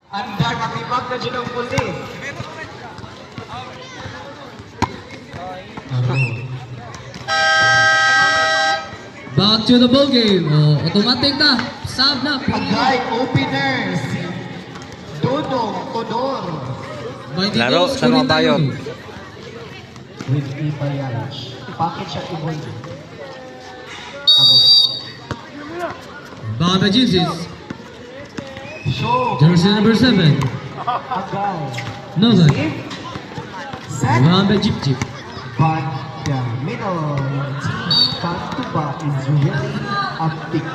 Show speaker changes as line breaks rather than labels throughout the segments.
Andar, makibag na dyan ang puli.
Back to the ball game. Oh, automatic na. Sub na.
Agay, openers. Dodong, Todor.
Laro sa mga bayot.
With Ibayaj. Package at Ibon.
Baba Jesus.
Show.
Jersey number 7.
Agay.
Nolan.
Set.
Baba Jeep Jeep.
But the middle team Kantuba is really active.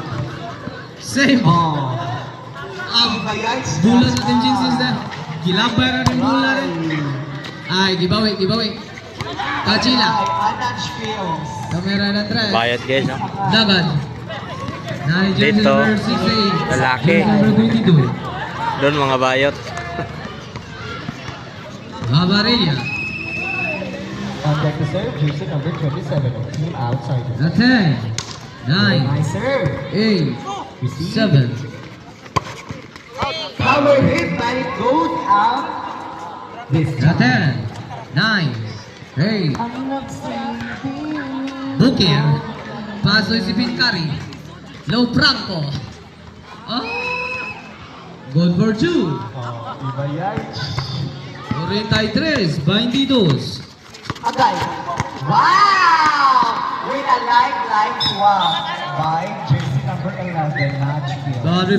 Same.
Oh.
Ang bola sa Team Jesus na. Gilabay na rin bola rin. Ay, gibawi, gibawi. Kachila.
Anaj Fields.
Kamera na tres.
Bayad guys, no?
Dagan. Nine jersey
Dito,
number 68.
lalaki.
Jersey number 22.
Doon mga bayot.
Babarilla.
On deck to serve, jersey number 27 of Team Outsiders.
The 10. 9.
Nice serve.
8.
Receive.
7.
Power hit, but it goes out. This
The
time.
10. 9. 8.
I'm not sleeping.
Bukir. Paso si Pincari. Low Franco. Oh. Good for 2.
Ibayaj.
43. 22.
Agay. Wow! With a lifeline swap by jersey number 11, Natchfield.
Bobby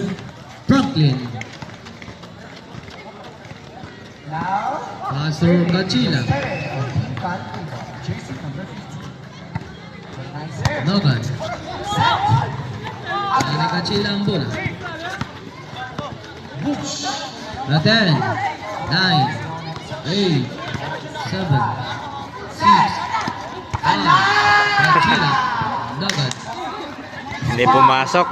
Franklin.
Now,
Pastor Kachila.
jersey number 15. Nice serve.
Nogan.
Set.
Ani Kachila ang bola.
Bush.
The 10. 9. 8. 7. 6. 5. Kachila. Nogan.
Hindi pumasok.